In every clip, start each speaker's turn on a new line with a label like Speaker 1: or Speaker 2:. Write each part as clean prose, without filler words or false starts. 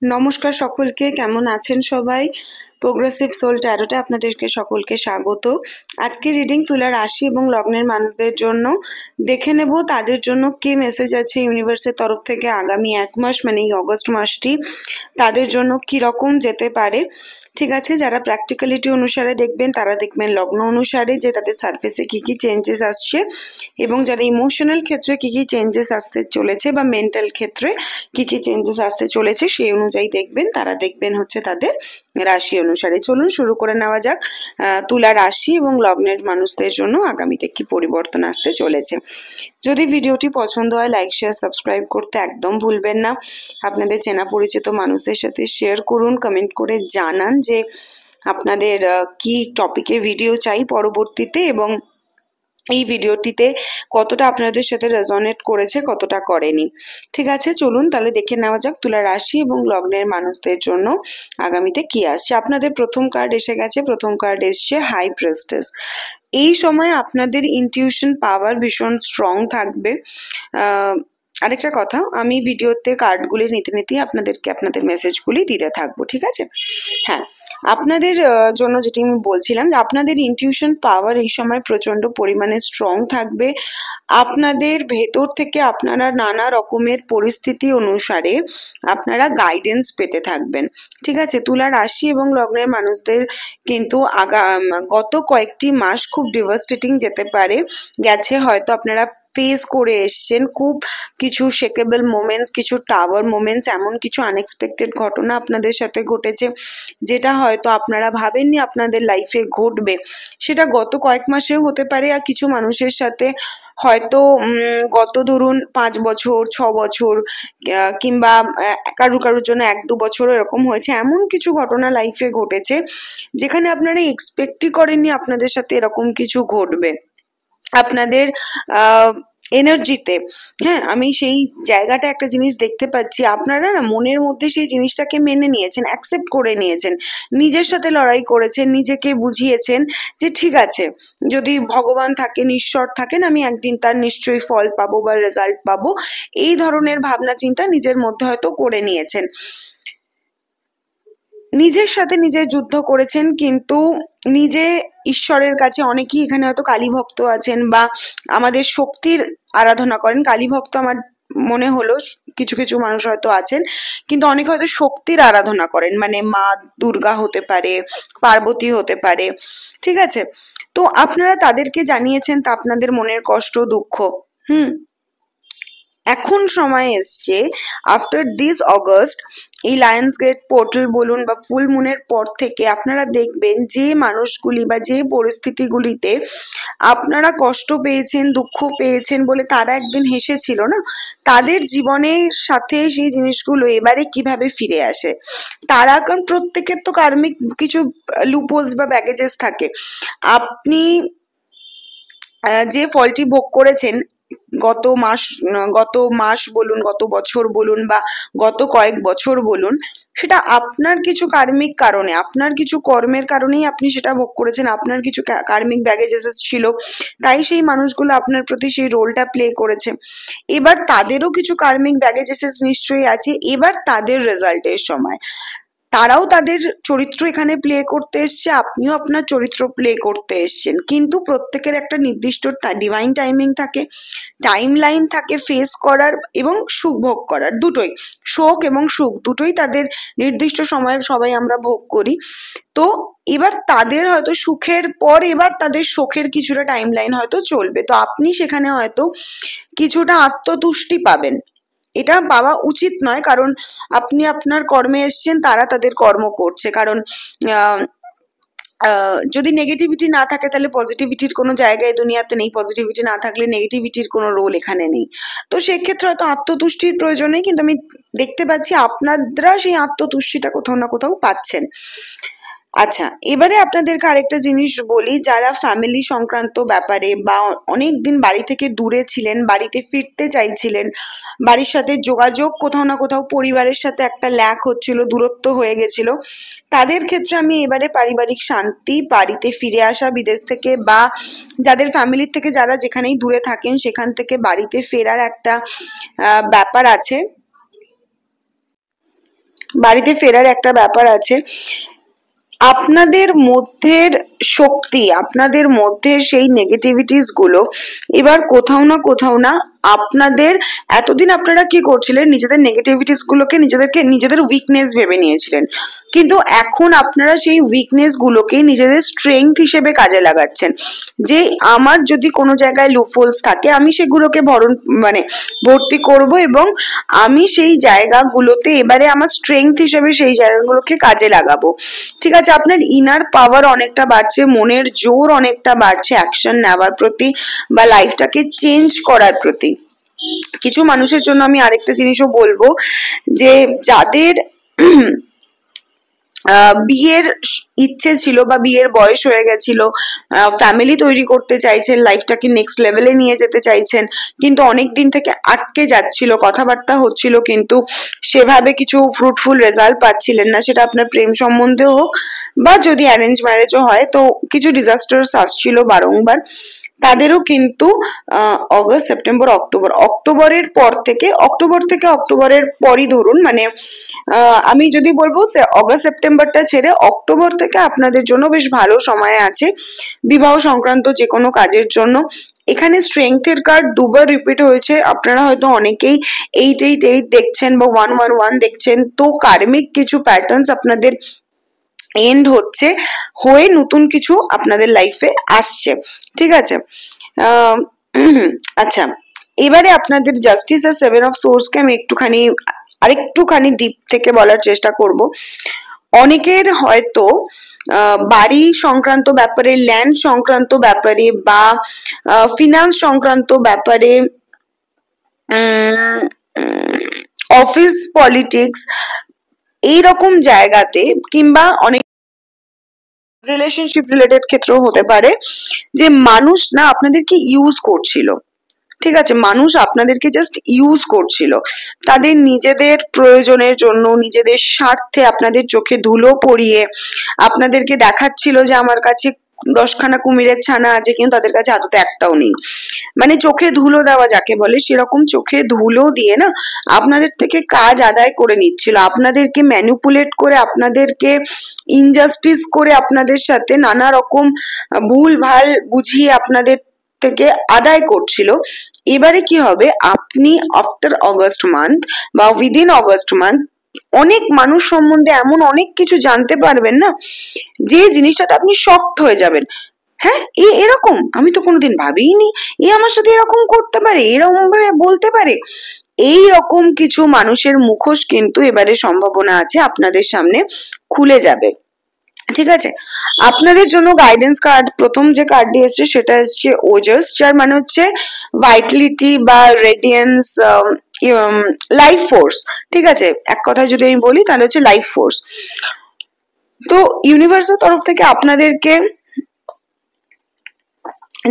Speaker 1: নমস্কার সকলকে, কেমন আছেন সবাই? প্রোগ্রেসিভ সোল ট্যারোতে আপনাদেরকে সকলকে স্বাগত। আজকে রিডিং তুলা রাশি এবং লগ্নের মানুষদের জন্য। দেখে নেব তাদের জন্য কি মেসেজ আছে ইউনিভার্সের তরফ থেকে আগামী 1 মাস, মানে এই অগস্ট মাসটি তাদের জন্য কি রকম যেতে পারে। ঠিক আছে, যারা প্র্যাকটিক্যালিটি অনুসারে দেখবেন তারা দেখবেন লগ্ন অনুসারে যে তাদের সার্ফেসে কি কি চেঞ্জেস আসছে, এবং যারা ইমোশনাল ক্ষেত্রে কি কি চেঞ্জেস আসতে চলেছে বা মেন্টাল ক্ষেত্রে কি কি চেঞ্জেস আসতে চলেছে সেই অনুযায়ী দেখবেন। তারা দেখবেন হচ্ছে তাদের রাশি অনুসারে। চলুন শুরু করে নেওয়া যাক তুলা রাশি এবং লগ্নের মানুষদের জন্য আগামীতে কি পরিবর্তন আসতে চলেছে। যদি ভিডিওটি পছন্দ হয় লাইক শেয়ার সাবস্ক্রাইব করতে একদম ভুলবেন না। আপনাদের চেনা পরিচিত মানুষদের সাথে শেয়ার করুন, কমেন্ট করে জানান যে আপনাদের কি টপিকে ভিডিও চাই পরবর্তীতে, এবং এই ভিডিওটিতে কতটা আপনাদের সাথে রেজনেট করেছে কতটা করেনি। ঠিক আছে, চলুন তাহলে দেখে নেওয়া যাক তুলা রাশি এবং লগ্নের মানুষদের জন্য আগামীতে কি আসছে। আপনাদের প্রথম কার্ড এসে গেছে, প্রথম কার্ড এসছে হাই প্রিস্টেস। এই সময় আপনাদের ইনটিউশন পাওয়ার ভীষণ স্ট্রং থাকবে। আরেকটা কথা, আমি ভিডিওতে কার্ডগুলি নিতে আপনাদেরকে আপনাদের মেসেজগুলি দিতে থাকবো, ঠিক আছে? হ্যাঁ, আপনাদের জন্য যেটি আমি বলছিলাম যে আপনাদের ইনটিউশন পাওয়ার এই সময় প্রচন্ড পরিমাণে স্ট্রং থাকবে। আপনাদের ভেতর থেকে আপনারা নানা রকমের পরিস্থিতি অনুসারে আপনারা গাইডেন্স পেতে থাকবেন। ঠিক আছে, তুলা রাশি এবং লগ্নের মানুষদের কিন্তু গত কয়েকটি মাস খুব ডিভাস্টেটিং যেতে পারে, গেছে। হয়তো আপনারা ফেস করে এসছেন খুব কিছু শেকেবল মোমেন্টস, কিছু টাওয়ার মোমেন্টস, এমন কিছু আনএক্সপেক্টেড ঘটনা আপনাদের সাথে ঘটেছে যেটা হয়তো আপনারা ভাবেননি আপনাদের লাইফে ঘটবে। সেটা গত কয়েক মাসেও হতে পারে, আর কিছু মানুষের সাথে হয়তো গত ধরুন 5 বছর 6 বছর কিংবা কারুর জন্য 1-2 বছর এরকম হয়েছে। এমন কিছু ঘটনা লাইফে ঘটেছে যেখানে আপনারা এক্সপেক্টই করেননি আপনাদের সাথে এরকম কিছু ঘটবে আপনাদের এনার্জিতে। হ্যাঁ, আমি সেই জায়গাটা একটা জিনিস দেখতে পাচ্ছি, আপনারা না মনের মধ্যে সেই জিনিসটাকে মেনে নিয়েছেন, অ্যাকসেপ্ট করে নিয়েছেন, নিজের সাথে লড়াই করেছেন, নিজেকে বুঝিয়েছেন যে ঠিক আছে, যদি ভগবান থাকেন, ঈশ্বর থাকেন, আমি একদিন তার নিশ্চয়ই ফল পাবো বা রেজাল্ট পাবো। এই ধরনের ভাবনা চিন্তা নিজের মধ্যে হয়তো করে নিয়েছেন, নিজের সাথে নিজের যুদ্ধ করেছেন। কিন্তু নিজে ঈশ্বরের কাছে, অনেকেই এখানে হয়তো কালী ভক্ত আছেন বা আমাদের শক্তির আরাধনা করেন। কালী ভক্ত আমার মনে হলো কিছু কিছু মানুষ হয়তো আছেন, কিন্তু অনেকে হয়তো শক্তির আরাধনা করেন, মানে মা দুর্গা হতে পারে, পার্বতী হতে পারে। ঠিক আছে, তো আপনারা তাদেরকে জানিয়েছেন তা আপনাদের মনের কষ্ট দুঃখ। এখন সময় এসছে আফটার দিস অগস্ট, এই লায়ন্স গেট পোর্টাল বলুন বা ফুল মুনের পর থেকে আপনারা দেখবেন যে মানুষগুলি বা যে পরিস্থিতিগুলিতে আপনারা কষ্ট পেয়েছেন, দুঃখ পেয়েছেন বলে তারা একদিন হেসেছিল না, তাদের জীবনের সাথে সেই জিনিসগুলো এবারে কিভাবে ফিরে আসে। তারা, কারণ প্রত্যেকের তো কার্মিক কিছু লুপহোলস বা ব্যাগেজেস থাকে। আপনি যে ফলটি ভোগ করেছেন গত মাস বলুন, গত বছর বলুন বা গত কয়েক বছর বলুন, সেটা আপনার কিছু কার্মিক কারণে, আপনার কিছু কর্মের কারণেই আপনি সেটা ভোগ করেছেন। আপনার কিছু কার্মিক ব্যাগেজেস ছিল, তাই সেই মানুষগুলো আপনার প্রতি সেই রোলটা প্লে করেছে। এবার তাদেরও কিছু কার্মিক ব্যাগেজেস নিশ্চয়ই আছে, এবার তাদের রেজাল্টের সময়। তারাও তাদের চরিত্র এখানে প্লে করতে এসছে, আপনিও আপনার চরিত্র প্লে করতে এসছেন, কিন্তু প্রত্যেকের একটা নির্দিষ্ট ডিভাইন টাইমিং থাকে, টাইম লাইন থাকে ফেস করার এবং সুখ ভোগ করার। দুটোই, শোক এবং সুখ দুটোই তাদের নির্দিষ্ট সময়ে সবাই আমরা ভোগ করি। তো এবার তাদের হয়তো সুখের পর এবার তাদের শোকের কিছুটা টাইম লাইন হয়তো চলবে। তো আপনি সেখানে হয়তো কিছুটা আত্মতুষ্টি পাবেন। এটা পাওয়া উচিত নয়, কারণ আপনি আপনার কর্মে এসছেন, তারা তাদের কর্ম করছে। কারণ যদি নেগেটিভিটি না থাকে তাহলে পজিটিভিটির কোনো জায়গায় দুনিয়াতে নেই, পজিটিভিটি না থাকলে নেগেটিভিটির কোনো রোল এখানে নেই। তো সেক্ষেত্রে হয়তো আত্মতুষ্টির প্রয়োজন নেই, কিন্তু আমি দেখতে পাচ্ছি আপনারা সেই আত্মতুষ্টিটা কোথাও না কোথাও পাচ্ছেন। আচ্ছা, এবারে আপনাদেরকে আরেকটা জিনিস বলি, যারা ফ্যামিলি সংক্রান্ত ব্যাপারে বা অনেকদিন বাড়ি থেকে দূরে ছিলেন, বাড়িতে ফিরতে চাইছিলেন, বাড়ির সাথে যোগাযোগ কোথাও না কোথাও পরিবারের সাথে একটা ল্যাক হচ্ছিল, দূরত্ব হয়ে গেছিল, তাদের ক্ষেত্রে আমি এবারে পারিবারিক শান্তি, বাড়িতে ফিরে আসা বিদেশ থেকে, বা যাদের ফ্যামিলির থেকে যারা যেখানেই দূরে থাকেন সেখান থেকে বাড়িতে ফেরার একটা ব্যাপার আছে। বাড়িতে ফেরার একটা ব্যাপার আছে। আপনাদের মধ্যের শক্তি, আপনাদের মধ্যে সেই নেগেটিভিটিস গুলো এবার কোথাও না আপনাদের, এতদিন আপনারা কি করছিলেন, নিজেদের নেগেটিভিটিস গুলোকে নিজেদের উইকনেস ভেবে নিয়েছিলেন, কিন্তু এখন আপনারা সেই উইকনেস গুলোকে নিজেদের স্ট্রেংথ হিসেবে কাজে লাগাচ্ছেন। যে আমার যদি কোনো জায়গায় লুপহোলস থাকে আমি সেগুলোকে ভর্তি করব, এবং আমি সেই জায়গাগুলোতে এবারে আমার স্ট্রেংথ হিসেবে সেই জায়গাগুলোকে কাজে লাগাবো। ঠিক আছে, আপনার ইনার পাওয়ার অনেকটা বাড়ছে, মনের জোর অনেকটা বাড়ছে অ্যাকশন নেওয়ার প্রতি বা লাইফটাকে চেঞ্জ করার প্রতি। কিছু মানুষের জন্য আমি আরেকটা জিনিসও বলবো, যে যাদের বিয়ের ইচ্ছে ছিল বা বিয়ের বয়স হয়ে গেছিল, ফ্যামিলি তৈরি করতে চাইছেন, লাইফটাকে নেক্সট লেভেলে নিয়ে যেতে চাইছেন, কিন্তু অনেক দিন থেকে আটকে যাচ্ছিল, কথাবার্তা হচ্ছিল কিন্তু সেভাবে কিছু ফ্রুটফুল রেজাল্ট পাচ্ছিলেন না, সেটা আপনার প্রেম সম্বন্ধেও হোক বা যদি অ্যারেঞ্জ ম্যারেজও হয়, তো কিছু ডিজাস্টার্স আসছিল বারংবার, তাদেরও কিন্তু অগস্ট, সেপ্টেম্বর, অক্টোবরের পর থেকে, অক্টোবরের পরই ধরুন, আমি যদি বলবো অগস্ট সেপ্টেম্বরটা ছেড়ে অক্টোবর থেকে আপনাদের জন্য বেশ ভালো সময় আছে বিবাহ সংক্রান্ত যে কোনো কাজের জন্য। এখানে স্ট্রেংথের কার্ড দুবার রিপিট হয়েছে, আপনারা হয়তো অনেকেই 888 দেখছেন বা 111 দেখছেন, তো কার্মিক কিছু প্যাটার্নস আপনাদের এন্ড হয়ে নতুন কিছু আপনাদের লাইফে আসছে। ঠিক আছে, আচ্ছা, এবারে আপনাদের জাস্টিস আর 7 অফ সোর্সকে আমি আরেকটুখানি ডিপ থেকে বলার চেষ্টা করব। অনেকের হয়তো বাড়ি সংক্রান্ত ব্যাপারে, ল্যান্ড সংক্রান্ত ব্যাপারে বা ফিনান্স সংক্রান্ত ব্যাপারে, অফিস পলিটিক্স এইরকম জায়গাতে, কিংবা অনেক রিলেশনশিপ রিলেটেড ক্ষেত্রেও হতে পারে, যে মানুষ না আপনাদেরকে ইউজ করছিল। ঠিক আছে, মানুষ আপনাদেরকে জাস্ট ইউজ করছিল, তাদের নিজেদের প্রয়োজনের জন্য, নিজেদের স্বার্থে আপনাদের চোখে ধুলো পরিয়ে আপনাদেরকে দেখাচ্ছিল যে আমার কাছে 10খানা কুমিরের ছানা আছে, কিন্তু তাদের কাছে আদতে একটাও নেই। চোখে ধুলো দেওয়া যাকে বলে, সেরকম চোখে ধুলো দিয়ে না আপনাদের থেকে কাজ আদায় করে নিচ্ছিল, আপনাদেরকে ম্যানিপুলেট করে, আপনাদেরকে ইনজাস্টিস করে, আপনাদের সাথে নানা রকম ভুল ভাল বুঝিয়ে আপনাদের থেকে আদায় করছিল। এবারে কি হবে, আপনি আফটার অগস্ট মান্থ বা উইদিন অগস্ট মান্থ অনেক মানুষ সম্বন্ধে এমন অনেক কিছু জানতে পারবেন না, যে জিনিসটাতে আপনি শকড হয়ে যাবেন। হ্যাঁ, এরকম আমি তো কোনোদিন ভাবিনি, আমার সাথে এরকম করতে পারে, এরকম ভাবে বলতে পারে। এই রকম কিছু মানুষের মুখোশ কিন্তু এবারে সম্ভাবনা আছে আপনাদের সামনে খুলে যাবে। ঠিক আছে, আপনাদের জন্য গাইডেন্স কার্ড, প্রথম যে কার্ডটি এসছে সেটা এসছে ওজাস, যার মানে হচ্ছে ভাইটালিটি বা রেডিয়েন্স, লাইফ ফোর্স। ঠিক আছে, এক কথায় যদি আমি বলি তাহলে হচ্ছে লাইফ ফোর্স। তো ইউনিভার্সের তরফ থেকে আপনাদেরকে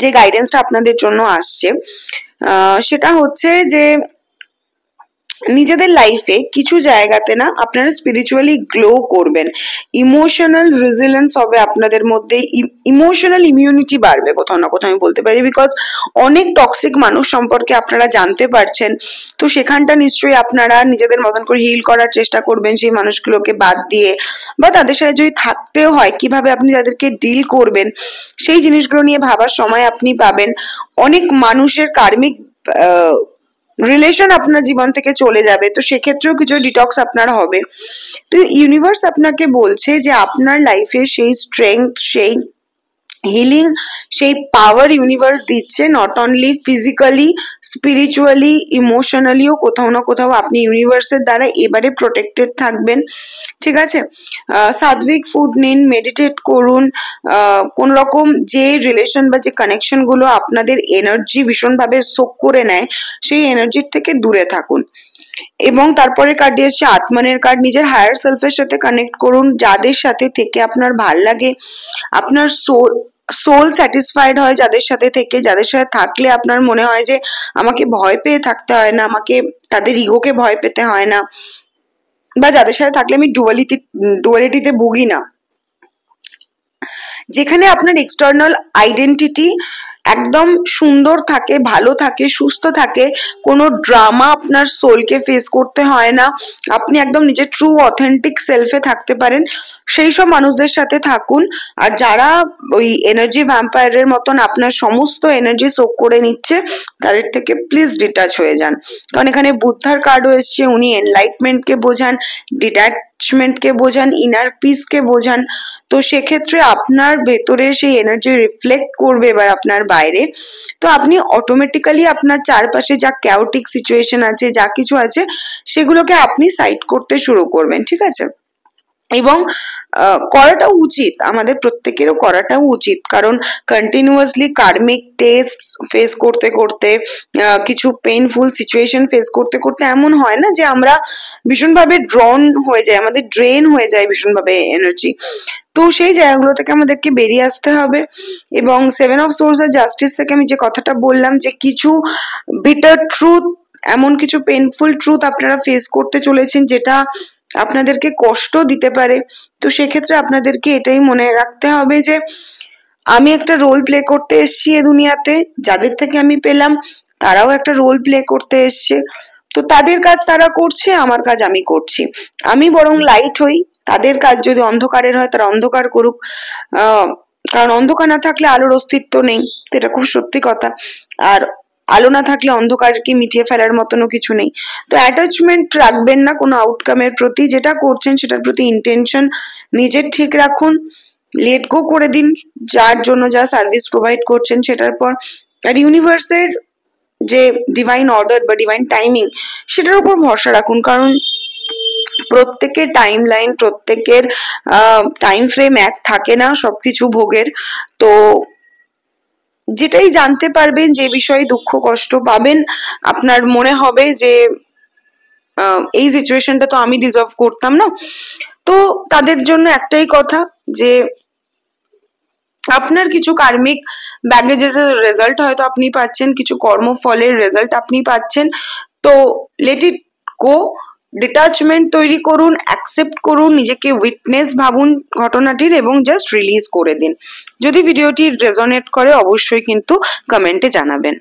Speaker 1: যে গাইডেন্সটা আপনাদের জন্য আসছে সেটা হচ্ছে যে নিজেদের লাইফে কিছু জায়গাতে না আপনারা স্পিরিচুয়ালি গ্লো করবেন, ইমোশনাল রেজিলিয়েন্স হবে আপনাদের মধ্যে, ইমোশনাল ইমিউনিটি বাড়বে কোথাও না কোথাও আমি বলতে পারি, বিকজ অনেক টক্সিক মানুষ সম্পর্কে আপনারা জানতে পারছেন, তো সেখানটা নিশ্চয়ই আপনারা নিজেদের মতন করে হিল করার চেষ্টা করবেন সেই মানুষগুলোকে বাদ দিয়ে, বা তাদের সাথে যদি থাকতেও হয় কিভাবে আপনি তাদেরকে ডিল করবেন সেই জিনিসগুলো নিয়ে ভাবার সময় আপনি পাবেন। অনেক মানুষের কার্মিক রিলেশন আপনার জীবন থেকে চলে যাবে, তো সেক্ষেত্রেও কিছু ডিটক্স আপনার হবে। তো ইউনিভার্স আপনাকে বলছে যে আপনার লাইফে সেই স্ট্রেংথ, সেই হিলিং, সেই পাওয়ার ইউনিভার্স দিচ্ছে, নট অনলি ফিজিক্যালি, স্পিরিচুয়ালি, ইমোশনালিও কোথাও না কোথাও আপনি ইউনিভার্সের দ্বারা এবারে প্রোটেক্টেড থাকবেন। ঠিক আছে, সাত্বিক ফুড নিন, মেডিটেট করুন, কোন রকম যে রিলেশন বা যে কানেকশন গুলো আপনাদের এনার্জি ভীষণভাবে সোক করে নেয় সেই এনার্জির থেকে দূরে থাকুন। এবং তারপরে কার্ড এসছে আত্মানের কার্ড, নিজের হায়ার সেলফের সাথে কানেক্ট করুন, যাদের সাথে থেকে আপনার ভাল লাগে, আপনার সোল স্যাটিসফাইড হয় যাদের সাথে থেকে, যাদের সাথে থাকলে আপনার মনে হয় যে আমাকে ভয় পেয়ে থাকতে হয় না, আমাকে তাদের ইগোকে ভয় পেতে হয় না, বা যাদের সাথে থাকলে আমি ডুয়ালিটিতে ভুগি না, যেখানে আপনার এক্সটার্নাল আইডেন্টিটি একদম সুন্দর থাকে, ভালো থাকে, সুস্থ থাকে, কোনো ড্রামা আপনার সোলকে ফেস করতে হয় না, আপনি একদম নিজের ট্রু অথেন্টিক সেলফে থাকতে পারেন, সেই সব মানুষদের সাথে থাকুন। আর যারা ওই এনার্জি ভ্যাম্পায়ারের মতন আপনার সমস্ত এনার্জি সোক করে নিচ্ছে, তাদের থেকে প্লিজ ডিটাচ হয়ে যান। কারণ এখানে বুদ্ধার কার্ডও এসছে, উনি এনলাইটমেন্টকে বোঝান, ডিট্যাচমেন্টকে বোঝান, ইনার পিসকে বোঝান। তো সেক্ষেত্রে আপনার ভেতরে সেই এনার্জি রিফ্লেক্ট করবে এবার আপনার বাইরে। তো আপনি অটোমেটিক্যালি আপনার চারপাশে যা ক্যাওটিক সিচুয়েশন আছে, যা কিছু আছে, সেগুলোকে আপনি সাইড করতে শুরু করবেন, ঠিক আছে? এবং করাটাও উচিত, আমাদের প্রত্যেকেরও করাটাও উচিত, কারণ কন্টিনিউয়াসলি কার্মিক টেস্ট ফেস করতে করতে, কিছু পেইনফুল সিচুয়েশন ফেস করতে করতে এমন হয় না যে আমরা ভীষণভাবে ড্রন হয়ে যাই, আমাদের ড্রেন হয়ে যায় ভীষণভাবে এনার্জি। তো সেই জায়গাগুলো থেকে আমাদেরকে বেরিয়ে আসতে হবে। এবং 7 অফ সোর্স আর জাস্টিস থেকে আমি যে কথাটা বললাম, যে কিছু বিটার ট্রুথ, এমন কিছু পেইনফুল ট্রুথ আপনারা ফেস করতে চলেছেন যেটা আপনাদেরকে কষ্ট দিতে পারে। তো সেক্ষেত্রে আপনাদেরকে এটাই মনে রাখতে হবে যে আমি একটা রোল প্লে করতে এসেছি এ দুনিয়াতে, যাদের থেকে আমি পেলাম তারাও একটা রোল প্লে করতে এসছে। তো তাদের কাজ তারা করছে, আমার কাজ আমি করছি। আমি বরং লাইট হই, তাদের কাজ যদি অন্ধকারের হয় তারা অন্ধকার করুক। কারণ অন্ধকার না থাকলে আলোর অস্তিত্ব নেই, এটা খুব সত্যি কথা। আর আলো না থাকলে অন্ধকারকে মিটিয়ে ফেলার মতনও কিছু নেই। তো অ্যাটাচমেন্ট রাখবেন না কোনো আউটকামের প্রতি, যেটা করছেন সেটার প্রতি ইন্টেনশন নিজের ঠিক রাখুন, লেট গো করে দিন যার জন্য যা সার্ভিস প্রোভাইড করছেন সেটার পর। আর ইউনিভার্সের যে ডিভাইন অর্ডার বা ডিভাইন টাইমিং, সেটার উপর ভরসা রাখুন, কারণ প্রত্যেকের টাইম লাইন, প্রত্যেকের টাইম ফ্রেম এক থাকে না সবকিছু ভোগের। তো যেটাই জানতে পারবেন, যে বিষয়ে দুঃখ কষ্ট পাবেন, আপনার মনে হবে যে এই সিচুয়েশনটা তো আমি ডিজার্ভ করতাম না, তো তাদের জন্য একটাই কথা, যে আপনার কিছু কার্মিক ব্যাগেজের রেজাল্ট হয়তো আপনি পাচ্ছেন, কিছু কর্মফলের রেজাল্ট আপনি পাচ্ছেন। তো লেট ইট গো, ডিটাচমেন্ট তৈরি করুন, অ্যাকসেপ্ট করুন, নিজেকে উইটনেস ভাবুন ঘটনাটির, এবং জাস্ট রিলিজ করে দিন। যদি ভিডিওটি রেজোনেট করে অবশ্যই কিন্তু কমেন্টে জানাবেন।